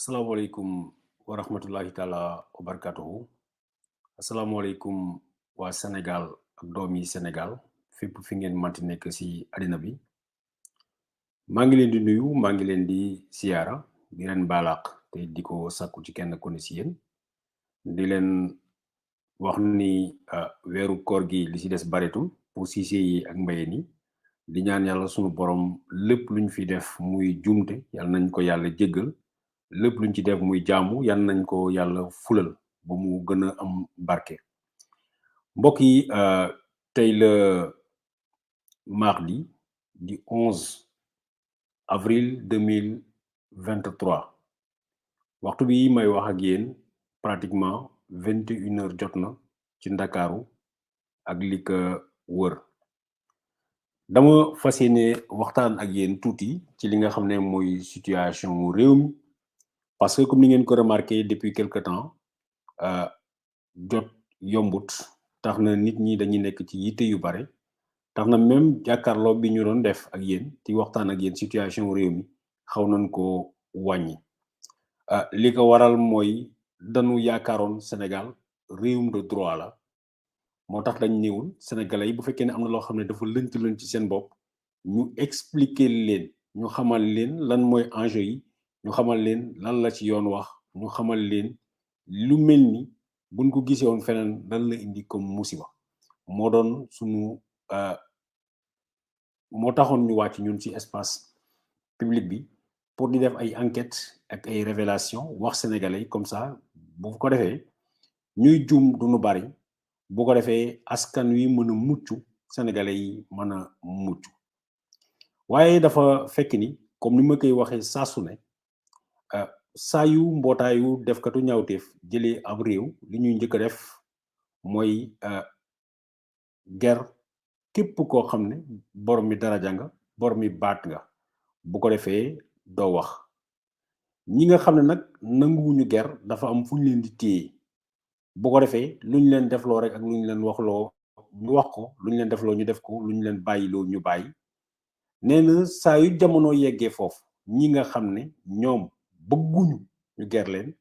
Assalamualaikum warahmatullahi taala wabarakatuh. Assalamualaikum wa Senegal ak doomi Senegal fépp fi ngeen manti nekk ci adina bi. maa ngi leen di nuyu maa ngi leen di siyaara di leen baalaq te di ko sàkku ci kenn ku ne ci yéen di leen wax ni weeru koor gi li ci des bareetul pour Cissé yi ak Mbayeen yi di ñaan yàlla sunu borom lépp luñ fi def muy jumte yàlla nañ ko yàlla jéggal lépp luñ ci def muy jaamu yàlla nañ ko yàlla fulal ba mu gën a am barke. mbokk yi tey la mardi du 11 avril 2023 waxtu bi may wax ak yéen pratiquement 21h jot na ci Ndakaaru ak li ko wër. dama fas yéene waxtaan ak yéen tuuti ci li nga xam ne mooy situation réew mi parce que comme ni ngeen ko remarqué depuis quelque temps jot yombut tax na nit ñi dañuy nekk ci yitte yu bare tax na même jàkkaarloo bi ñu doon def ak yéen ci waxtaan ak yéen situation réew mi xaw nañ ko wàññi. li ko waral mooy dañu yaakaaroon Sénégal réewum de droit la moo tax dañ ñëwul sénégalais yi bu fekkee ne am na loo xam ne dafa lënt ci seen bopp ñu expliquer leen ñu xamal leen lan mooy enjeu yi ñu xamal leen lan la ci yoon wax ñu xamal leen lu mel ni buñ ko gisee woon feneen lan la indi comme musiba moo doon sunu moo taxoon ñu wàcc ñun ci espace public bi pour di def ay enquête ak ay révélation wax sénégalais yi comme ça bu ko defee ñuy jum duñu bari bu ko defee askan wi mën a mucc sénégalais yi mën a mucc waaye dafa fekk ni comme ni ma koy waxee saa su ne saa yu mbootaayu defkatu ñaawteef jëlee ab réew li ñuy njëkk a def mooy ger képp koo xam ne borom mi daraja nga borom mi baat nga bu ko defee doo wax ñi nga xam ne nag nanguwuñu ger dafa am fu ñu leen di téye bu ko defee lu ñu leen defloo rek ak lu ñu leen waxloo ñu wax ko lu ñu leen defloo ñu def ko lu ñu leen bàyyiloo ñu bàyyi nee na saa yu jamono yeggee foofu ñi nga xam ne ñoom bëgguñu ñu ger leen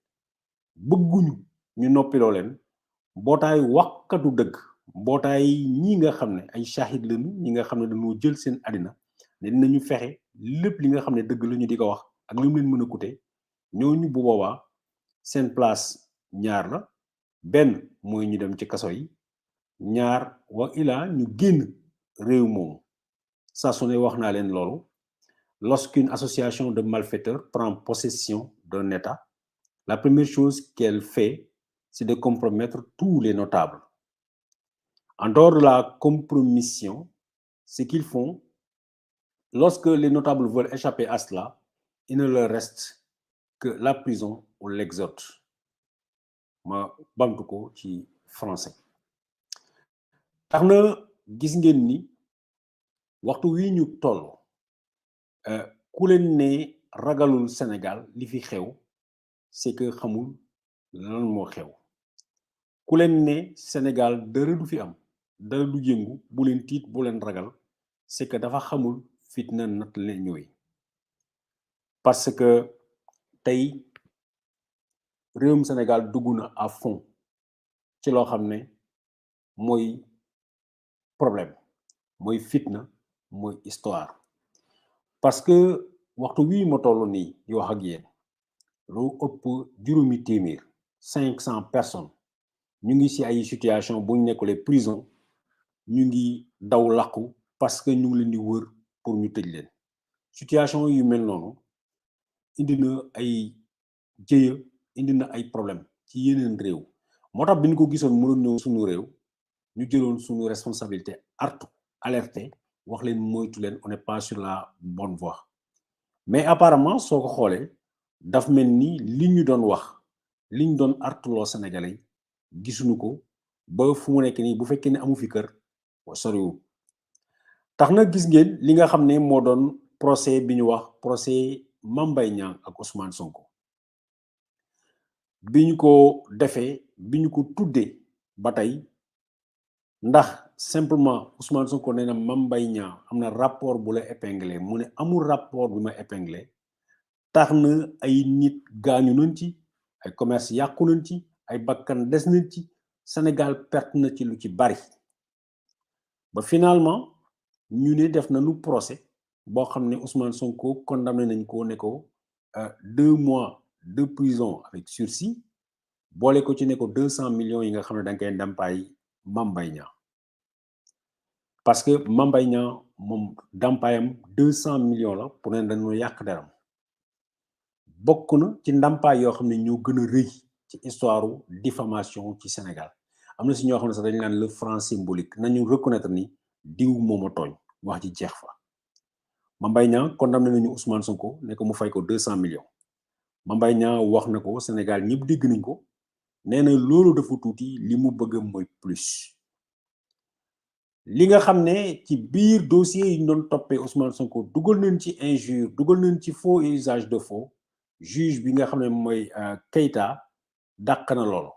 bëgguñu ñu noppiloo leen mbootaay waxkatu dëgg mbootaay ñi nga xam ne ay shahid lañu ñi nga xam ne dañoo jël seen àddina ne dinañu fexe lépp li nga xam ne dëgg la ñu di ko wax ak lu mu leen mën a coûter ñooñu bu boobaa seen place ñaar la benn mooy ñu dem ci kaso yi ñaar wa ilaa ñu génn réew moomu saa su ne wax naa leen loolu lorsqu'une association de malfaiteurs prend possession d'un État la première chose qu'elle fait c'est de compromettre tous les notables. En dehors de la compromission, ce qu'ils font, lorsque les notables veulent échapper à cela, il ne leur reste que la prison ou l'exode. Ma bamtu ko ci français. tax na gis ngeen ni waxtu wi ñu toll ku leen ne ragalul Sénégal li fi xew c'est que xamul lan moo xew ku leen ne Sénégal dara du fi am dara du yëngu bu leen tiit bu leen ragal c'est que dafa xamul fitna nat leen ñëwee parce que tey réewum Sénégal dugg na à fond ci loo xam ne mooy problème mooy fitna mooy histoire parce que waxtu wii ma toll nii di wax ak yéen lu ëpp juróomi téeméer 500 personnes ñu ngi ci ay situation bu ñu nekkulee prison ñu ngi daw làqu parce que ñu ngi leen di wër pour ñu tëj leen situation yu mel noonu indi na ay jëya indi na ay problème ci yeneen réew moo tax bi ñu ko gisoon mënoon ñëw suñu réew ñu jëloon suñu responsabilité artu alerté wax leen moytu leen on n'est pas sur la bonne voie mais apparemment soo ko xoolee daf mel ni li ñu doon wax li ñu doon artuloo Sénégalais gisuñu ko ba fu mu nekk nii bu fekkee ne amu fi kër soriwul tax na gis ngeen li nga xam ne moo doon procès bi ñu wax procès Mame Mbaye Niang ak Ousmane Sonko bi ñu ko defee bi ñu ko tuddee ba tey ndax simplement Ousmane Sonko nee na Mame Mbaye Niang am na rapport bu la épinglé mu ne amul rapport bu ma épinglé tax na ay nit gaañu nañ ci, ay commerce yàqu nañ ci, ay bakkan des nañ ci, Sénégal perte na ci lu ci bari ba finalement ñu ne def nañu procès boo xam ne Ousmane Sonko condamné nañ ko ne ko 2 mois de prison avec sursis boole ko ci ne ko 200 millions yi nga xam ne da nga koy ndàmpaay Mame Mbaye Niang parce que Mame Mbaye Niang moom ndàmpaayam 200 millions la pour ne dañoo yàq deram bokk na ci ndàmpaay yoo xam ne ñoo gën a rëy ci histoire diffamation ci Sénégal am na si ñoo xam ne sax dañu naan le franc symbolique nañu reconnaître ni diw mooma tooñ wax ji jeex fa Mame Mbaye Niang condamné nañu Ousmane Sonko ne ko mu fay ko 200 millions Mame Mbaye Niang wax na ko Sénégal ñëpp dégg nañ ko nee na loolu dafa tuuti li mu bëgg mooy plus li nga xam ne ci biir dossier yi ñu doon toppee Ousmane Sonko dugal nañ ci injure dugal nañ ci faux et usage de faux juge bi nga xam ne mooy Keita dàq na loolu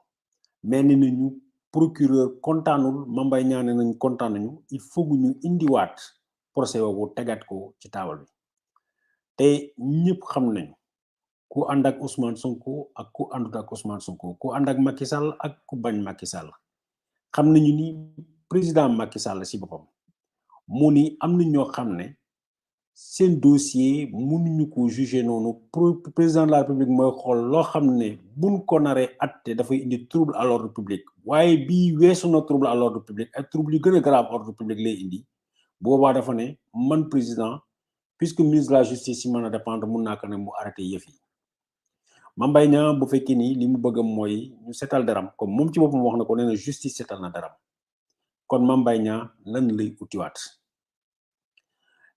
mais ni nañu procureur kontaanul Mame Mbaye Niang ne nañ kontaan nañu il faut que ñu indiwaat procès boobu tegaat ko ci taabal bi te ñëpp xam nañu ku ànd ak Ousmane Sonko ak ku àndut ak Ousmane Sonko ku ànd ak Macky Sall ak ku bañ Macky Sall xam nañu ni président Macky Sall si boppam mu ni am na ñoo xam ne seen dossier mënuñu ko juger noonu président de la République mooy xool loo xam ne buñ ko naree atte dafay indi trouble à l'ordre public waaye bii weesu na trouble à l'ordre public ak trouble yu gën a grave ordre public lay indi boobaa dafa ne man président puisque ministre de la justice si mën a dépendre mun naa ko ne mu arrêté yëf yi Mame Mbaye Niang bu fekkee ni li mu bëgg mooy ñu setal daram comme moom ci boppam wax na ko nee na justice setal na daram kon Mame Mbaye Niang lan lay utiwaat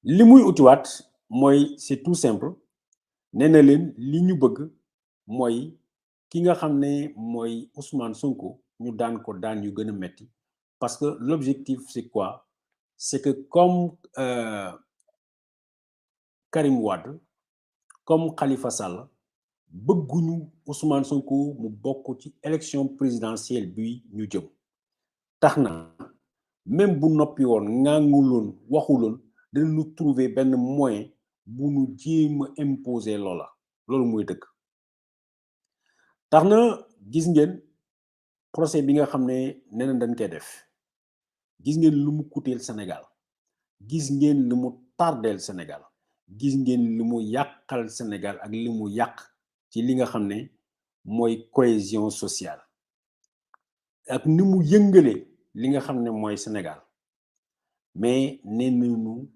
li muy utiwaat mooy c'est tout simple nee na leen li ñu bëgg mooy ki nga xam ne mooy Ousmane Sonko ñu daan ko daan yu gën a metti parce que l'objectif c'est quoi c'est que comme Karim Wade comme Khalifa Sall bëgguñu Ousmane Sonko mu bokk ci élection présidentielle bi ñu jëm tax na même bu noppi woon ŋànguloon waxuloon dinañu trouver benn moyen bu ñu jéem a imposer loola loolu mooy dëgg tax na gis ngeen procès bi nga xam ne nee na dañ koy def gis ngeen lu mu coûteel Sénégal gis ngeen lu mu tardeel Sénégal gis ngeen lu mu yàqal Sénégal ak li mu yàq ci li nga xam ne mooy cohésion sociale ak ni mu yëngale li nga xam ne mooy Sénégal mais nee nañu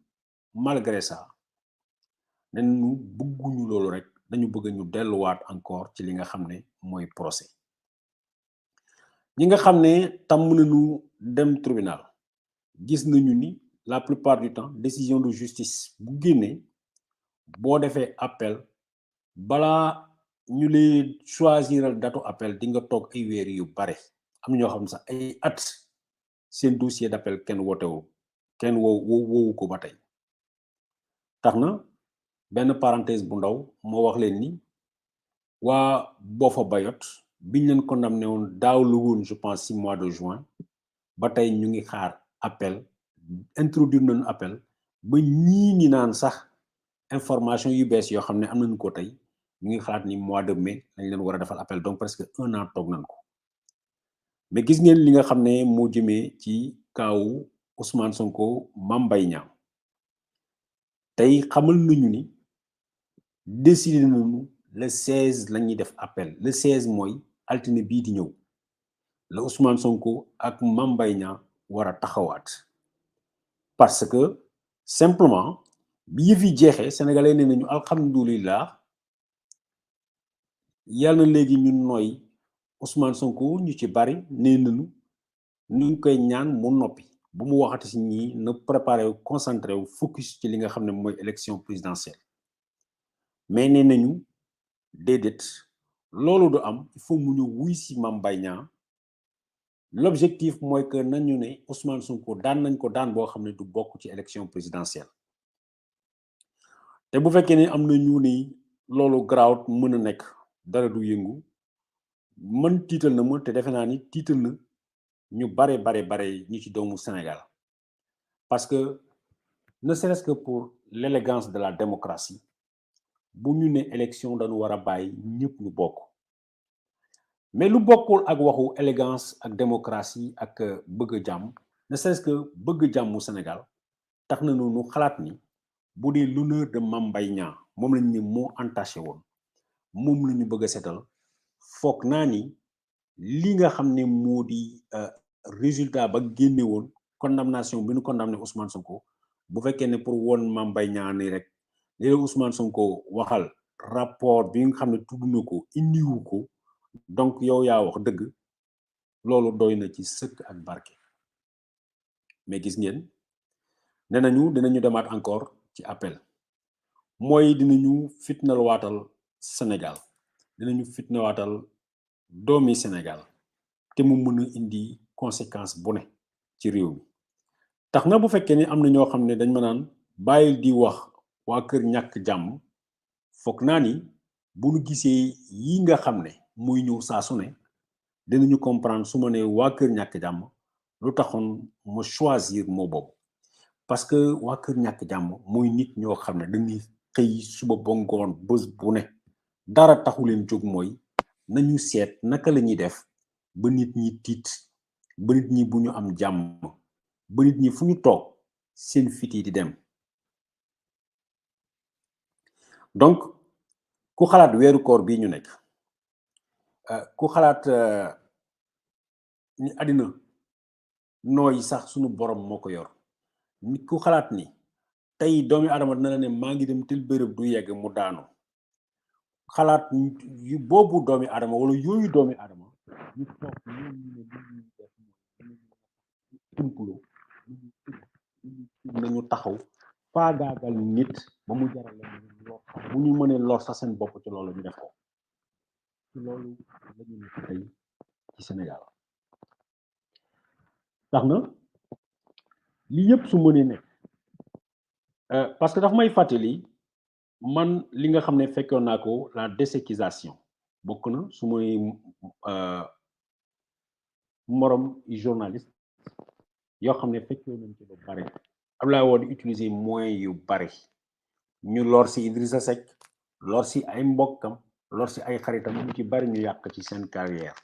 malgré ça nee nañu bëgguñu loolu rek dañu bëgg ñu delluwaat encore ci li nga xam ne mooy procès ñi nga xam ne tàmm nañu dem tribunal gis nañu ni la plupart du temps décision de justice bu génnee boo defee appel balaa ñu lay choisiral datu appel di nga toog ay weer yu bare am na ñoo xam ne sax ay at seen dossier d'appel kenn wootewu kenn woowu ko ba tey tax na benn parenthèse bu ndaw moo wax leen ni waa Boffa Bayotte biñ leen condamné woon daaw lu woon je pense 6 mois de juin ba tey ñu ngi xaar appel introduire nañu appel ba ñii ñi naan sax information yu bees yoo xam ne am nañu ko tey ñu ngi xalaat ni mois de mai lañ leen war a defal appel donc presque 1 an toog nañ ko mais gis ngeen li nga xam ne moo jëmee ci kaawu Ousmane Sonko Mame Mbaye Niang tey xamal nañu ni décidé nañu le 16 la ñuy def appel le 16 mooy altine bii di ñëw la Ousmane Sonko ak Mame Mbaye Niang war a taxawaat parce que simplement bi yëf yi jeexee sénégalais nee nañu alhamdulilah yàlla na léegi ñun nooy Ousmane Sonko ñu ci bari nee nañu ñu ngi koy ñaan mu noppi bu mu waxati si ñii na préparé wu concentré wu focus ci li nga xam ne mooy élection présidentielle mais nee nañu déedéet loolu du am il faut mu ñu wuy si Mame Mbaye Niang l'objectif mooy que nañu ne Ousmane Sonko daan nañ ko daan boo xam ne du bokk ci élection présidentielle te bu fekkee ne am na ñu ni loolu garaawut mën a nekk dara du yëngu man tiital na ma te defe naa ni tiital na ñu bare ñi ci doomu Sénégal parce que ne serait-ce que pour l'élégance de la démocratie bu ñu ne élection dañu war a bàyyi ñëpp ñu bokk mais lu bokkul ak waxu élégance ak démocratie ak bëgg jàmm ne serait-ce que bëgg jàmmu Sénégal tax na nu xalaat ni bu dee l'honneur de Mame Mbaye Niang moom lañ ne moo entaché woon moom la ñu bëgg a seetal foog naa ni li nga xam ne moo di résultat ba génne woon condamnation bi ñu condamné Ousmane Sonko bu fekkee ne pour woon Mame Mbaye Niang ni rek li la Ousmane Sonko waxal rapport bi nga xam ne tudd na ko indiwu ko donc yow yaa wax dëgg loolu doy na ci sëkk ak barke mais gis ngeen nee nañu dinañu demaat encore ci appel mooy dinañu fitnal waatal Sénégal dinañu fitnal waatal doomi Sénégal te mu mën a indi conséquence bu ne ci réew mi tax na bu fekkee ni am na ñoo xam ne dañ ma naan bàyyil di wax waa kër ñàkk jàmm foog naa ni bu nu gisee yi nga xam ne muy ñëw saa su ne dinañu comprendre su ma ne waa kër ñàkk jàmm lu taxoon ma choisir moo boobu parce que waa kër ñàkk jàmm mooy nit ñoo xam ne dañuy xëy suba ba ngoon bés bu ne dara taxu leen jóg mooy nañu seet naka la ñuy def ba nit ñi tiit ba nit ñi bu ñu am jàmm ba nit ñi fu ñu toog seen fit yi di dem donc ku xalaat weeru koor bii ñu nekk ku xalaat ni àddina nooy sax sunu borom moo ko yor ni ku xalaat ni tey doomi adama dina la ne maa ngi dem tel bërëb du yegg mu daanu xalaat yu boobu doomi adama wala yooyu doomi adama ñu toog ñoom ñu ne li ñuy def complot nañu taxaw faagaagal nit ba mu jaral la lor bu ñu mënee lor sax seen bopp ci loolu ñu def ko ci loolu la ñu nekk tey ci Sénégal tax na li yëpp su mënee nekk parce que daf may fàttali man li nga xam ne fekkoon naa ko la déséquisation bokk na su may morom journaliste yoo xam ne fekkoo nañ ci lu bari Abdoulaye Wade utiliser moyens yu bari ñu lor si Idrissa Seck lor si ay mbokkam lor si ay xaritam ñu ci bari ñu yàq ci seen carrière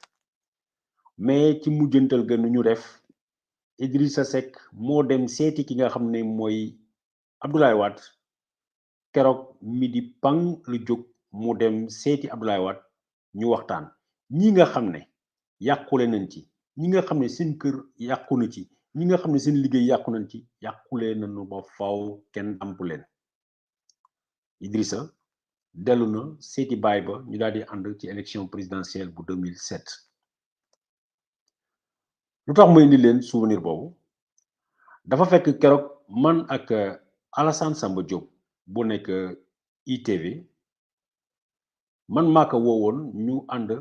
mais ci mujjantal gën ñu def Idrissa Seck moo dem seeti ki nga xam ne mooy Abdoulaye Wade keroog midi pang lu jóg mu dem seeti Abdoulaye Wade ñu waxtaan ñi nga xam ne yàqule nañ ci ñi nga xam ne seen kër yàqu na ci ñi nga xam ne seen liggéey yàqu nañ ci yàqule nañu ba faw kenn dampu leen Idrissa dellu na seeti baay ba ñu daal di ànd ci élection présidentielle bu 2007 lu tax may indi leen souvenir boobu dafa fekk keroog man ak Alassane Samba Diop bu nekk ITV man maa ko woowoon ñu ànd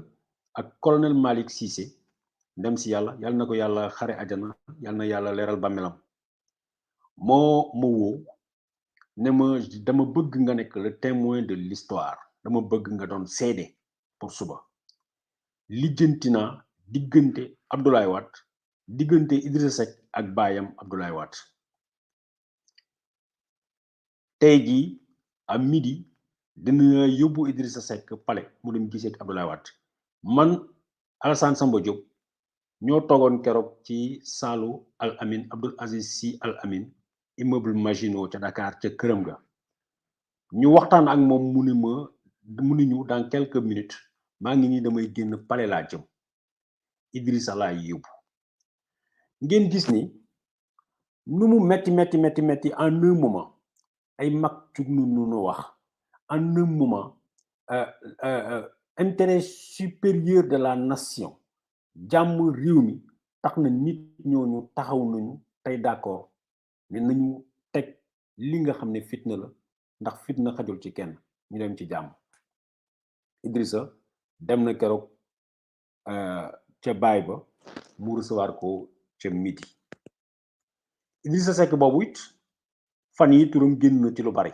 ak colonel Malick Cissé dem si yàlla na ko yàlla xare ajana yàlla na yàlla leeral bàmmeelam moo ma woo ne ma dama bëgg nga nekk le témoin de l'histoire dama bëgg nga doon seede pour suba lijjanti naa diggante Abdoulaye Wade diggante Idrissa Seck ak baayam Abdoulaye Wade tey jii à midi dina yóbbu Idrissa Seck palais mu dem gisee ak Abdoulaye Wade man Alassane Samba Diop ñoo toogoon keroog ci saalu Al Amin Abdoul Aziz Sy Al Amin immeuble Maginot ca Dakar ca këram ga ñu waxtaan ak moom mu ni ñu dans quelques minutes maa ngi nii damay génn palais laa jëm Idrissa laa yóbbu ngeen gis ni nu mu metti en un moment ay mag jug nu wax en un moment intérêt supérieur de la nation jàmm réew mi tax na nit ñooñu taxaw nañu tey d'accord ne nañu teg li nga xam ne fitna la ndax fitna xajul ci kenn ñu dem ci jàmm Idrissa dem na keroog ca baay ba mu recevoir ko ca midi Idrissa Seck boobu it fan yi turam génn na ci lu bari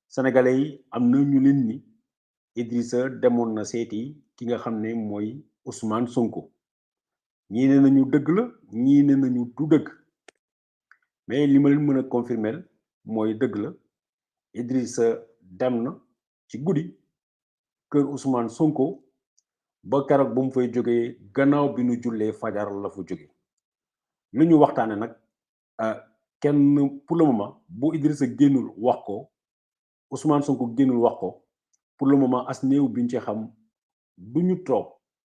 sénégalais yi am na ñu leen ni Idrissa demoon na seeti ki nga xam ne mooy Ousmane Sonko ñii ne nañu dëgg la ñii ne nañu du dëgg mais li ma leen mën a confirmer mooy dëgg la Idrissa dem na ci guddi kër Ousmane Sonko ba keroog bu mu fay jógee gannaaw bi nu jullee fajar la fa jóge lu ñu waxtaane nag kenn pour le moment bu Idrissa génnul wax ko Ousmane Sonko génnul wax ko pour le moment as néew bi ñu ci xam du ñu toog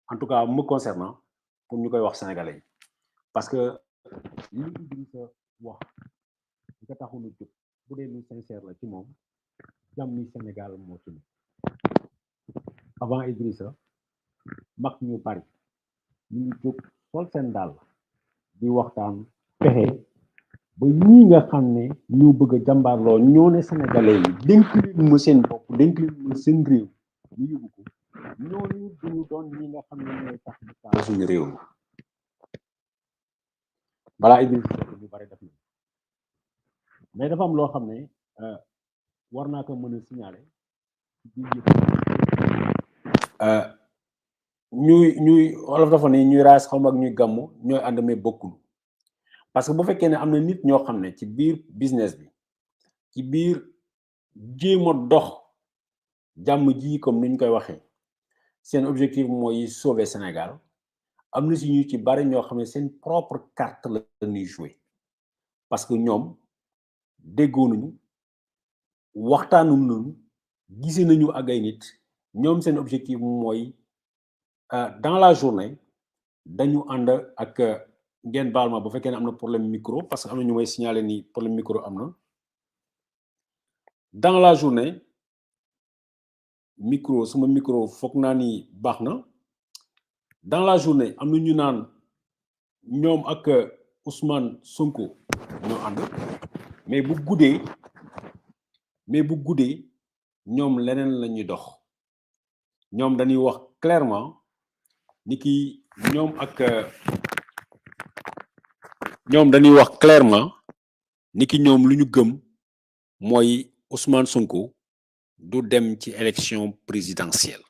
en tout cas me concernant pour ñu koy wax sénégalais yi parce que li Idrissa wax li ko taxul a jóg bu dee lu sincère la ci moom jàmmi Sénégal moo ci ne avant Idrissa mag ñu bari ñu ngi jóg sol seen daal di waxtaan pexe ba ñii nga xam ne ñoo bëgg a jàmbaarloo ñoo ne sénégalais yi dénk leen ma seen bopp dénk leen ma seen réew ñu yóbbu ko ñooñu duñu doon ñi nga xam ne ñooy tax ñu taal suñu réew mi balaa Idrissa ñu bari def na mais dafa am loo xam ne war naa ko mën a signaler ci biir yëpp ñuy wolof dafa ne ñuy raas xaw ma ak ñuy gàmmu ñooy ànd mais bokkul parce que bu fekkee ne am na nit ñoo xam ne ci biir business bi ci biir jéem a dox jàmm ji comme ni ñu koy waxee seen objectif mooy sauver Sénégal am na si ñu ci bari ñoo xam ne seen propre carte la ñuy jouer parce que ñoom déggoo nañu waxtaanu nañu gisee nañu ak ay nit ñoom seen objectif mooy dans la journée dañu ànd ak ngeen baal ma bu fekkee ne am na problème micro parce que am na ñu may signaler ni problème micro am na dans la journée micro sama micro foog naa ni baax na dans la journée am na ñu naan ñoom ak Ousmane Sonko ñoo ànd mais bu guddee ñoom leneen la ñuy dox ñoom dañuy wax clairement ni ki ñoom dañuy wax clairement ni ki ñoom lu ñu gëm mooy Ousmane Sonko du dem ci élection présidentielle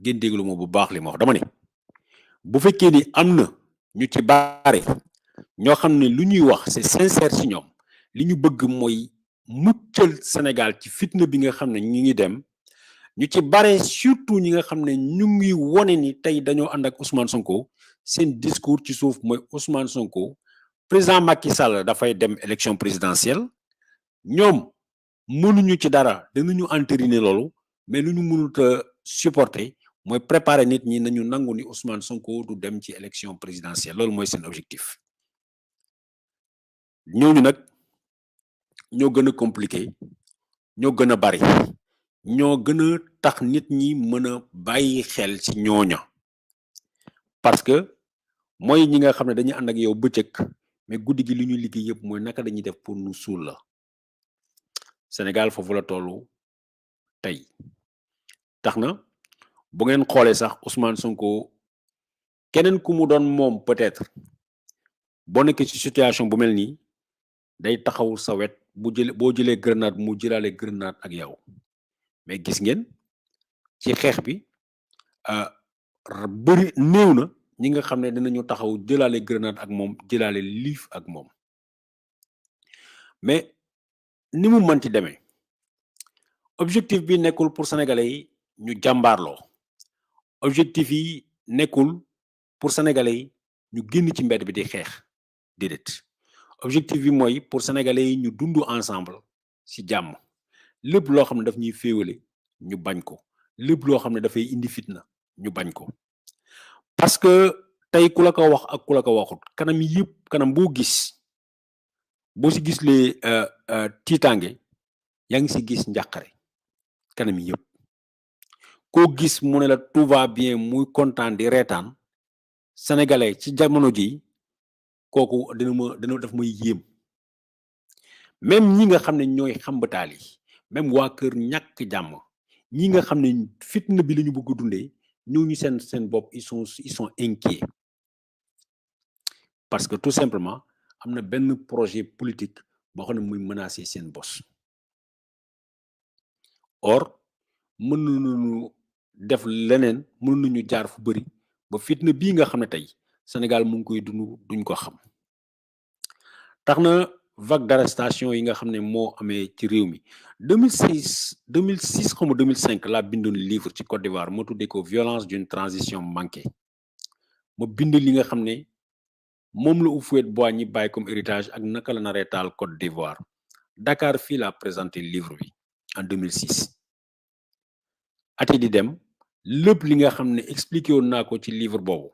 ngeen déglu ma bu baax li ma wax dama ne bu fekkee ni am na ñu ci bare ñoo xam ne lu ñuy wax c'est sincère ci ñoom li ñu bëgg mooy muccal Sénégal ci fitna bi nga xam ne ñu ngi dem ñu ci bare surtout ñi nga xam ne ñu ngi wone ni tey dañoo ànd ak Ousmane Sonko seen discours ci suuf mooy Ousmane Sonko président Macky Sall dafay dem élection présidentielle ñoom mënuñu ci dara danañu entériner loolu mais lu ñu mënut a supporter mooy préparer nit ñi nañu nangu ni Ousmane Sonko du dem ci élection présidentielle loolu mooy seen objectif ñooñu nag ñoo gën a compliqué ñoo gën a bari ñoo gën a tax nit ñi mën a bàyyi xel ci ñooña parce que mooy ñi nga xam ne dañuy ànd ak yow bëccëg mais guddi gi li ñuy liggéey yëpp mooy naka dañuy def pour nu suul la Sénégal foofu la tollu tey tax na bu ngeen xoolee sax Ousmane Sonko keneen ku mu doon moom peut-être boo nekkee ci situation bu mel nii day taxaw sa wet boo jëlee grenade mu jëlaale grenade ak yow mais gis ngeen ci xeex bi bëri néew na ñi nga xam ne dinañu taxaw jëlaale grenade ak moom jëlaale liif ak moom mais ni mu mën ci demee objectif bi nekkul pour sénégalais yi ñu jàmbaarloo objectif yi nekkul pour sénégalais yi ñu génn ci mbedd bi di xeex déedéet objectif bi mooy pour sénégalais yi ñu dund ensemble ci jàmm lépp loo xam ne daf ñuy féewale ñu bañ ko lépp loo xam ne dafay indi fitna ñu bañ ko parce que tey ku la ko wax ak ku la ko waxut kanam yëpp kanam boo gis boo ci gis lee tiitaange yaa ngi ci gis njàqare kanam yëpp koo gis mu ne la tout va bien muy kontaan di reetaan sénégalais ci jamono ji kooku dina daf may yéem même ñi nga xam ne ñooy xambataal yi même waa kër ñàkk jàmm ñi nga xam ne fitna bi la ñu bëgg a dundee ñooñu seen bopp ils sont inquiets parce que tout simplement am na benn projet politique boo xam ne muy menacer seen bos or mën nañu def leneen mën nañu jaar fu bëri ba fitna bii nga xam ne tey Sénégal mu ngi koy dund duñ ko xam tax na vague d'arrestation yi nga xam ne moo amee ci réew mi 2006 comme 2005 laa bindoon livre ci Côte d'Ivoire moo tuddee ko violence d'une transition manquée ma bind li nga xam ne moom la Houphouët-Boigny bàyyi comme héritage ak naka la naree taal Côte d'Ivoire Dakar fii laa présenté livre bi en 2006 ati di dem lépp li nga xam ne expliqué woon naa ko ci livre boobu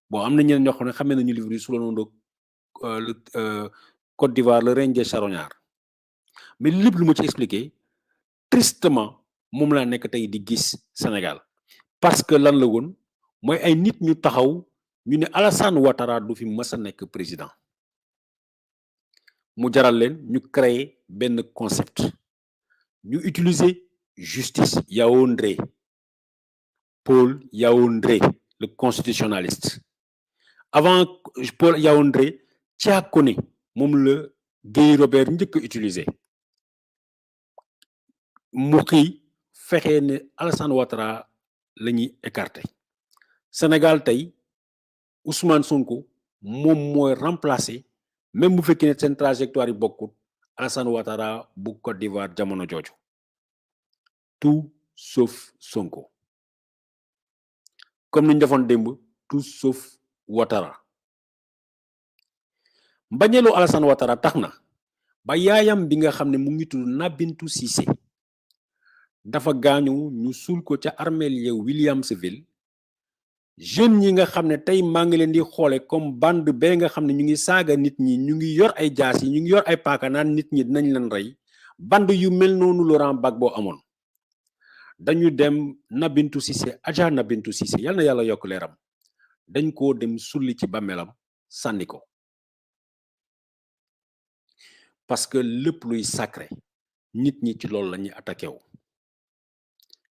bon am na ñeneen ñoo xam ne xamee nañu livre yi sous le nom de Côte d'Ivoire le règne des charognards mais lépp lu ma ci expliqué tristement moom laa nekk tey di gis Sénégal parce que lan la woon mooy ay nit ñu taxaw ñu ne Alassane Ouattara du fi mës a nekk président mu jaral leen ñu créer benn concept ñu utiliser justice Yaoundé Paul Yaoundé le constitutionnaliste avant Paul Yaoundé Thiakoné moom la Guy Robert njëkk a utiliser mu xëy fexe ne Alassane Ouattara la ñuy écarter Sénégal tey Ousmane Sonko moom mooy remplacer même bu fekkee ne seen trajectoire yi bokkut Alassane Ouattara bu Côte d'Ivoire jamono jooju tout sauf Sonko comme ni ñu defoon démb tout sauf Ouattara mbañeelu Alassane Ouattara tax na ba yaayam bi nga xam ne mu ngi tudd Nabintou Cissé dafa gaañu ñu suul ko ca armeel ya Williamsville jeunes yi nga xam ne tey maa ngi leen di xoole comme bande bee nga xam ne ñu ngi saaga nit ñi ñu ngi yor ay jaas yi ñu ngi yor ay paaka naan nit ñi dinañ leen rey bande yu mel noonu Laurent Gbagbo amoon dañu dem Nabintou Cissé Adja Nabintou Cissé yal na yàlla yokk leeram dañ koo dem sulli ci bàmmeelam sànni ko parce que lépp luy sacré nit ñi ci loolu la ñuy attaqué wu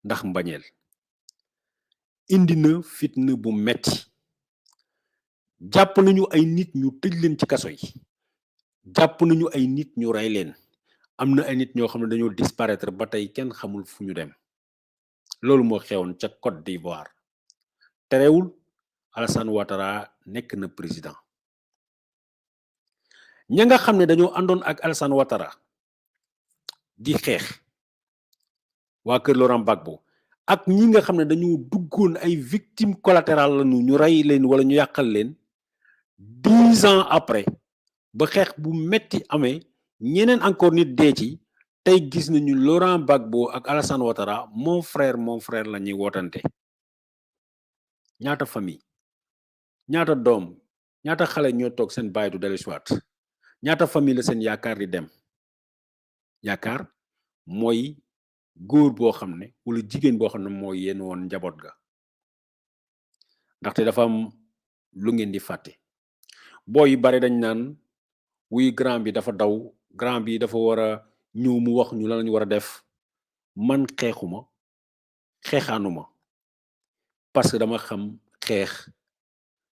ndax mbañeel indi na fitna bu metti jàpp nañu ay nit ñu tëj leen ci kaso yi jàpp nañu ay nit ñu rey leen am na ay nit ñoo xam ne dañoo disparaître ba tey kenn xamul fu ñu dem loolu moo xewoon ca Côte d'Ivoire terewul Alassane Ouattara nekk na président ña nga xam ne dañoo àndoon ak Alassane Ouattara di xeex waa kër Laurent Gbagbo ak ñi nga xam ne dañoo duggoon ay victimes collatérales lañu ñu rey leen wala ñu yàqal leen 10 ans après ba xeex bu metti amee ñeneen encore nit dee ci tey gis nañu Laurent Gbagbo ak Alassane Ouattara mon frère la ñuy wootante ñaata famille ñaata doom ñaata xale ñoo toog seen baay du dellusiwaat ñaata famille la seen yaakaar di dem yaakaar mooy góor boo xam ne wala jigéen boo xam ne mooy yéen woon njaboot ga ndaxte dafa am lu ngeen di fàtte boo yi bari dañ naan wuy grand bi dafa daw grand bi dafa war a ñëw mu wax ñu lan lañu war a def man xeexaanuma parce que dama xam xeex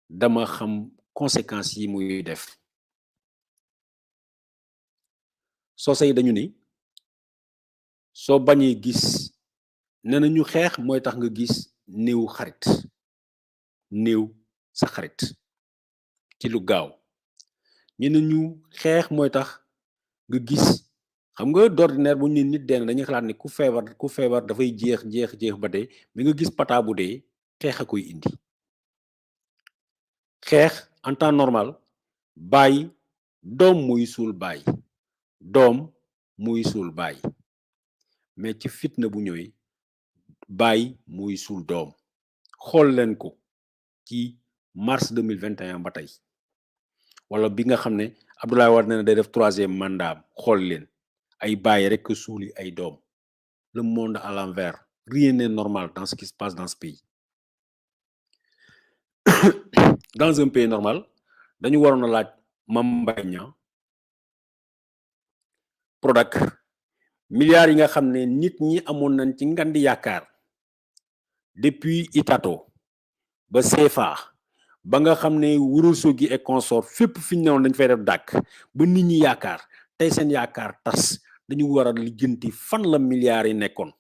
dama xam conséquences yi muy def soo say dañu ni soo bañee gis nee na ñu xeex mooy tax nga gis néew sa xarit ci lu gaaw ñeneen ñu xeex mooy tax nga gis xam nga d'ordinaire bu ñu nit dee dañuy xalaat ne ku feebar dafay jeex ba dee mais nga gis pata bu dee xeex a koy indi xeex en temps normal baay doom muy suul baay mais ci fitna bu ñëwee baay muy suul doom xool leen ko ci mars 2021 ba tey wala bi nga xam ne Abdoulaye Wade na day def 3e mandat xool leen ay baay rek suuli ay doom le monde à l'envers rien n'est normal dans ce qui se passe dans ce pays dans un pays normal dañu waroon a laaj Mame Mbaye Niang Prodac milliards yi nga xam ne nit ñi amoon nañ ci ngandi yaakaar depuis Itato ba CFA ba nga xam ne Ourossogui et consort fépp fi ñu newoon dañ fay def dàkk ba nit ñi yaakaar tey seen yaakaar tas dañu war a lijjanti fan la milliards yi nekkoon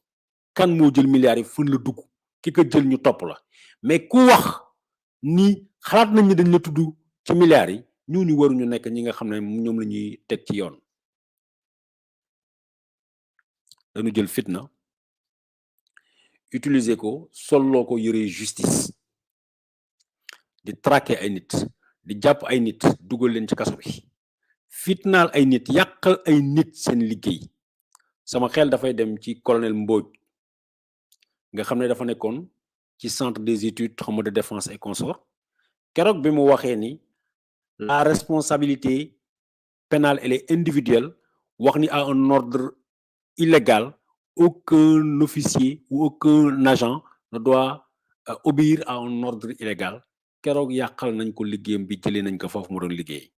kan moo jël milliards yi fan la dugg ki ko jël ñu topp la mais ku wax ni xalaat nañ ni dañ la tudd ci milliards yi ñooñu waruñu nekk ñi nga xam ne ñoom la ñuy teg ci yoon. dañu jël fitna utiliser ko solloo ko yëre justice di traquer ay nit di jàpp ay nit dugal leen ci kaso bi fitnaal ay nit yàqal ay nit seen liggéey sama xel dafay dem ci colonel Mbodj nga xam ne dafa nekkoon ci centre des études xawma de défense et consort keroog bi mu waxee ni la responsabilité pénale elle est individuelle wax ni à un ordre illégal aucun officier ou aucun agent ne doit obéir à un ordre illégal keroog yàqal nañ ko liggéeyam bi jëlee nañ ko foofu mu doon liggéey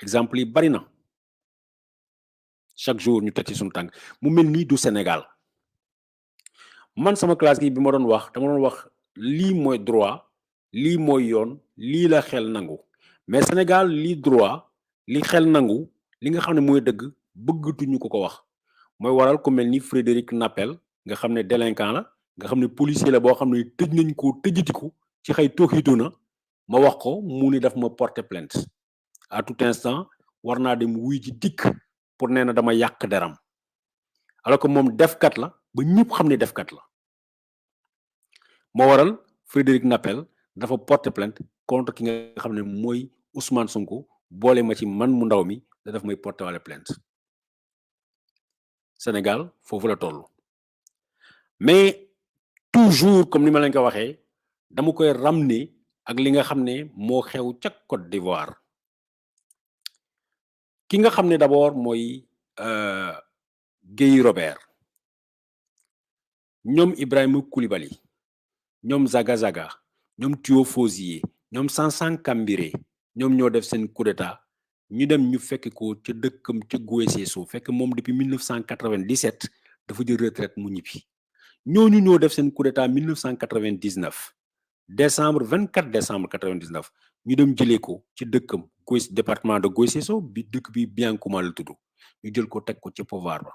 exemple yi bari na chaque jour ñu teg ci suñu tànk mu mel nii du Sénégal man sama classe gi bi ma doon wax dama doon wax lii mooy droit lii mooy yoon lii la xel nangu mais Sénégal lii droit li xel nangu li nga xam ne mooy dëgg bëggatuñu ko wax mooy waral ku mel ni Frédéric Nappel nga xam ne délinquant la nga xam ne policier la boo xam ne tëj nañ ko tëjatiku ci xëy tooxiitu na ma wax ko mu ni daf ma porter plainte à tout instant war naa dem wuy ji dikk pour nee na dama yàq deram alors que moom defkat la ba ñëpp xam ne defkat la moo waral Frédéric Nappel dafa porter plainte contre ki nga xam ne mooy Ousmane Sonko boole ma ci man mu ndaw mi da daf may porter wala plainte Sénégal foofu la toll mais toujours comme ni ma leen ko waxee dama koy ramener ak li nga xam ne moo xew ca Côte d'Ivoire ki nga xam ne d'abord mooy Guèye Robert ñoom Ibrahima Koulibaly ñoom Zaga Zaga ñoom Théo Fauzier ñoom Sansang Kambiré ñoom ñoo def seen coup d'état ñu dem ñu fekk ko ca dëkkam ca Guécésso fekk moom depuis 1997 dafa jël retraite mu ñibbi ñooñu ñoo def seen coup d'état 1999 décembre 24 décembre 99 ñu dem jëlee ko ci dëkkam département de Guécésso bi dëkk bi Biancouma la tudd ñu jël ko teg ko ci pouvoir ba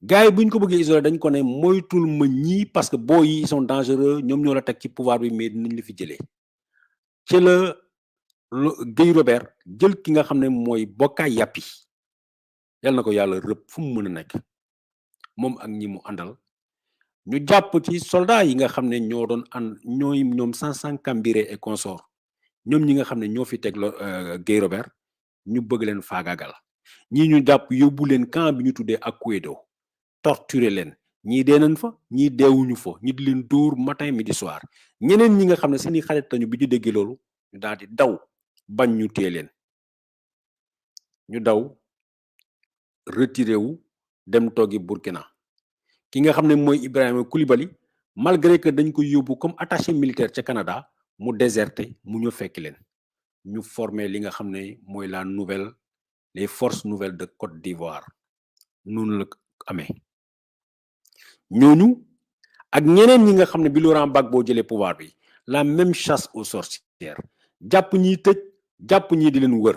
gars yi bu ñu ko bëggee isolé dañ ko ne moytul ma ñii parce que boo yi ils sont dangereux ñoom ñoo la teg ci pouvoir bi mais dinañ la fi jëlee ci la Guèye Robert jël ki nga xam ne mooy Bokka Yapi yal na ko yàlla rëbb fu mu mën a nekk moom ak ñi mu àndal ñu jàpp ci soldats yi nga xam ne ñoo doon ànd ñoom Sansang Kambiré et consort ñoom ñi nga xam ne ñoo fi teg Guèye Robert ñu bëgg leen faagaagal ñii ñu jàpp yóbbu leen camp bi ñu tuddee Akuedo torturer leen ñii dee nañ fa ñii deewuñu fa ñi di leen dóor matin midi soir ñeneen ñi nga xam ne seeni xarit lañu bi ñu déggee loolu ñu daal di daw bañ ñu téye leen ñu daw retiré wu dem toogi Burkina ki nga xam ne mooy Ibrahima Koulibaly malgré que dañ ko yóbbu comme attaché militaire ca Canada mu déserté mu ñu fekk leen ñu formé li nga xam ne mooy les forces nouvelles de Côte d'Ivoire noonu la amee ñooñu ak ñeneen ñi nga xam ne bi Laurent Gbagbo jëlee pouvoir bi la même chasse aux sorcières jàpp ñiy tëj jàpp ñii di leen wër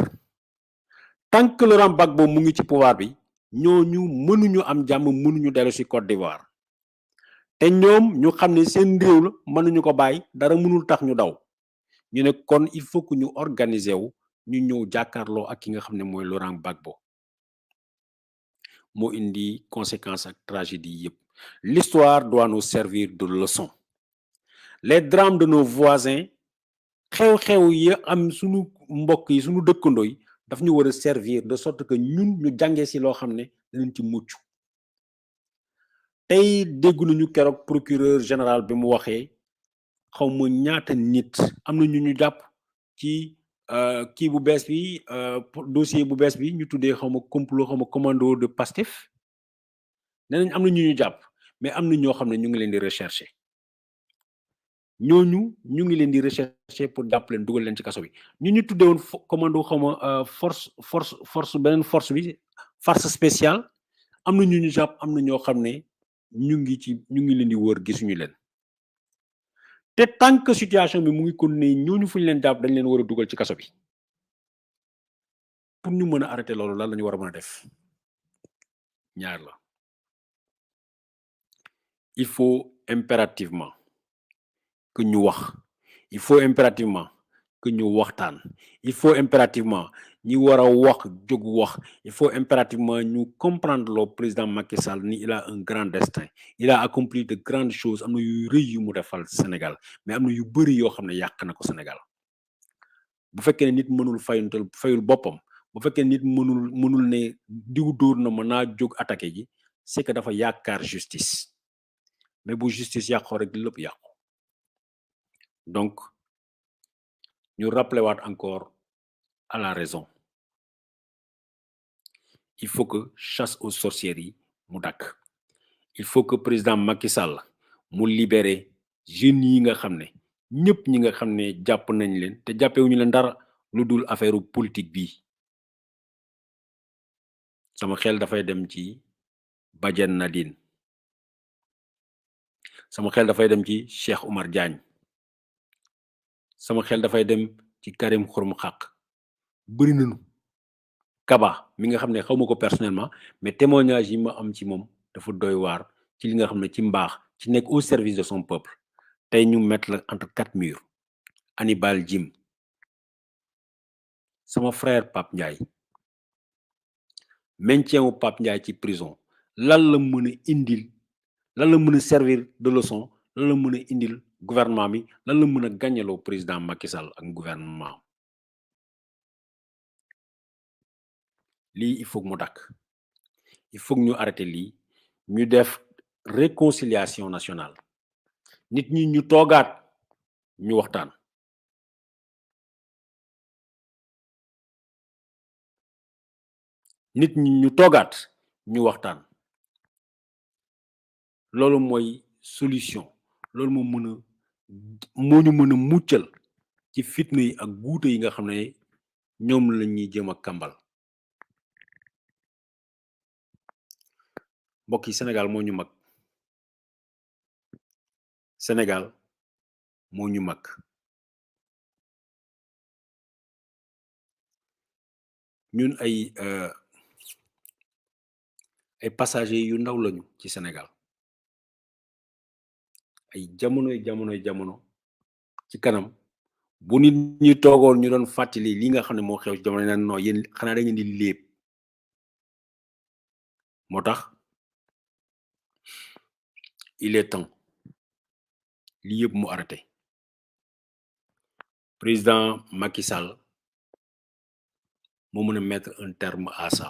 tant que Laurent Gbagbo mu ngi ci pouvoir bi ñooñu mënuñu am jàmm mënuñu dellu ci Côte d'Ivoire te ñoom ñu xam ne seen réew la mënuñu ko bàyyi dara mënul tax ñu daw ñu ne kon il faut que ñu organiser wu ñu ñëw jàkkaarloo ak ki nga xam ne mooy Laurent Gbagbo moo indi conséquences ak tragédie yëpp l'histoire doit nous servir de leçon les drames de nos voisins xew-xew yi am suñu mbokk yi suñu dëkkandoo yi daf ñu war a servir de sorte que ñun ñu jàngee ci loo xam ne dinañ ci mucc tey dégg nañu keroog procureur général bi mu waxee xaw ma ñaata nit am na ñu jàpp ci kii bu bees bi dossier bu bees bi ñu tuddee xaw ma complot xaw ma commando de Pastef nee nañ am na ñu jàpp mais am na ñoo xam ne ñu ngi leen di rechercher ñooñu ñu ngi leen di rechercher pour jàpp leen dugal leen ci kaso bi ñu tuddee woon commando xaw ma force beneen force bi force spéciale am na ñu jàpp am na ñoo xam ne ñu ngi leen di wër gisuñu leen te tant que situation bi mu ngi continuer ñooñu fu ñu leen jàpp dañ leen war a dugal ci kaso bi pour ñu mën a arrêter loolu lan la ñu war a mën a def ñaar la il faut impérativement que ñu wax il faut impérativement que ñu waxtaan. Il faut impérativement ñi war a wax jóg wax. Il faut impérativement ñu comprendre le président Macky Sall ni il a un grand destin. Il a accompli de grandes choses. Am na yu rëy yu mu defal Sénégal mais am na yu bëri yoo xam ne yàq na ko Sénégal. Bu fekkee ne nit mënul fayul boppam bu fekkee nit mënul ne diw dóor na ma naa jóg attaqué ji c'est que dafa yaakaar justice mais bu justice yàqoo rek lépp yàqu. Donc ñu rappelé waat encore à la raison. Il faut que chasse aux sorcières yi mu dakk. Il faut que président Macky Sall mu libérer jeunes yi nga xam ne ñëpp ñi nga xam ne jàpp nañ leen te jàppewuñu leen dara lu dul affaire politique bi. Sama xel dafay dem ci Badiane Nadine. Sama xel dafay dem ci Cheikh Oumar Diagne. Sama xel dafay dem ci Karim Xurum Xaq. Bëri nañu. Kaba mi nga xam ne xaw ma ko personnellement mais témoignage yi ma am ci moom dafa doy waar ci li nga xam ne ci mbaax ci nekk au service de son peuple tey ñu mettre la entre 4 murs. Hannibal Djim sama frère Pape Ndiaye maintien wu Pape Ndiaye ci prison lan la mën a indil lan la mën a servir de leçon lan la mën a indil gouvernement bi lan la mën a gàññaloo président Macky Sall ak gouvernement lii il faut que mu dakk il faut que ñu arrêter lii ñu def réconciliation nationale nit ñi ñu toogaat ñu waxtaan. Nit ñi ñu toogaat ñu waxtaan. Loolu mooy solution loolu moo ñu mën a muccal ci fitna yi ak guute yi nga xam ne ñoom la ñuy jëm a kàmbal. mbokk yi Sénégal moo ñu mag. Sénégal moo ñu mag. ñun ay passagers yu ndaw lañu ci Sénégal ay jamono ci kanam bu nit ñi toogoon ñu doon fàttali li nga xam ne moo xew ci jamono naan non yéen xanaa da ngeen di léeb moo tax il est temps li yëpp mu arrêté président Macky Sall moo mën a mettre un terme à ça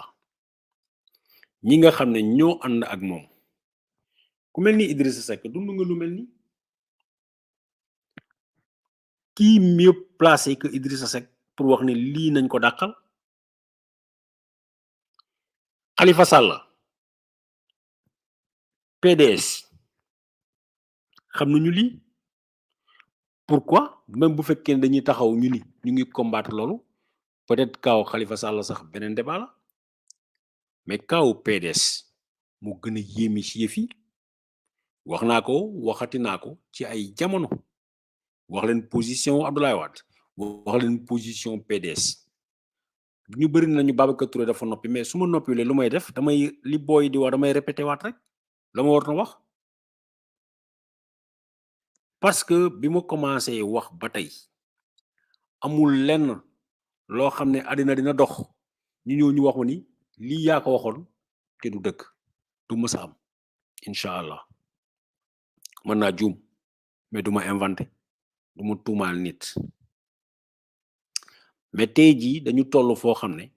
ñi nga xam ne ñoo ànd ak moom ku mel ni Idrissa Seck dund nga lu mel ni qui mieux placé que Idrissa Seck pour wax ne lii nañ ko dàqal Khalifa Sall PDS xam nañu lii pourquoi même bu fekkee dañuy taxaw ñu ngi combattre loolu peut-être kaw Khalifa Sall sax beneen débat la mais kaw PDS mu gën a yéemi ci yëf yi wax naa ko waxati naa ko ci ay jamono wax leen position Abdoulaye Wade wax leen position PDS ñu bëri nañu Babacar Touré dafa noppi mais su ma noppiwulee lu may def damay li booy di wax damay répété waat rek la ma war na wax parce que bi ma commencé wax ba tey amul lenn loo xam ne àddina dina dox ñu ñëw ñu wax ma ni lii yaa ko waxoon te du dëkk du mës a am incha allah mën naa juum mais du ma inventé du ma tuumaal nit mais tey jii dañu toll foo xam ne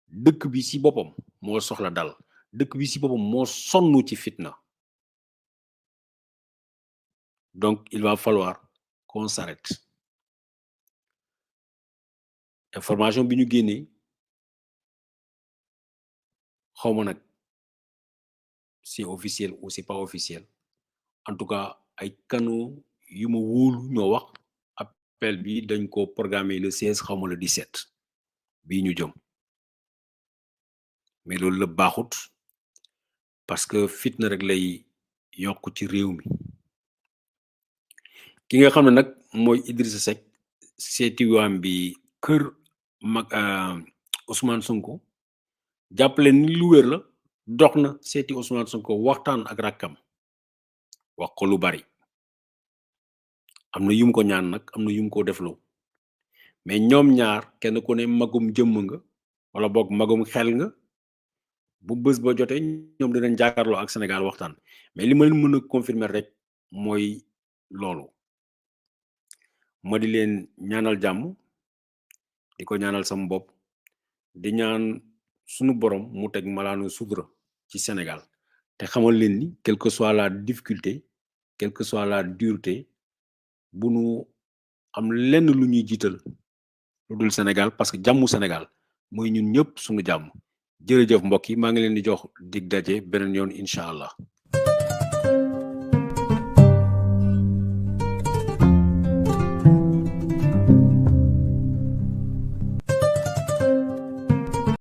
dëkk bi ci boppam moo soxla dal dëkk bi ci boppam moo sonn ci fitna donc il va falloir qu'on s'arrête information bi ñu génnee xawma nag c'est officiel ou c'est pas officiel en tout cas ay canaux yu ma wóolu ñoo wax appel bi dañ ko programmer le 16 xawma le 17 bii ñu jëm mais loolu la baaxut parce que fitna rek lay yokk ci réew mi ki nga xam ne nag mooy Idrissa Seck seeti waam bi kër mag Ousmane Sonko jàppale ni lu wér la dox na seeti Ousmane Sonko waxtaan ak rakkam wax ko lu bari am na yum ko ñaan nag am na yum ko defloo mais ñoom ñaar kenn ku ne magum jëmm nga wala boog magum xel nga bu bés ba jotee ñoom dinañ jàkkaarloo ak Sénégal waxtaan mais li ma leen mën a confirmer rek mooy loolu ma di leen ñaanal jàmm di ko ñaanal sama bopp di ñaan sunu borom mu teg malaanu sutura ci Sénégal te xamal leen ni quelle que soit la difficulté quelle que soit la dureté bu nu am lenn lu ñuy jiital lu dul Sénégal parce que jàmmu Sénégal mooy ñun ñëpp sunu jàmm jërëjëf mbokk yi maa ngi leen di jox dig daje beneen yoon incha allah.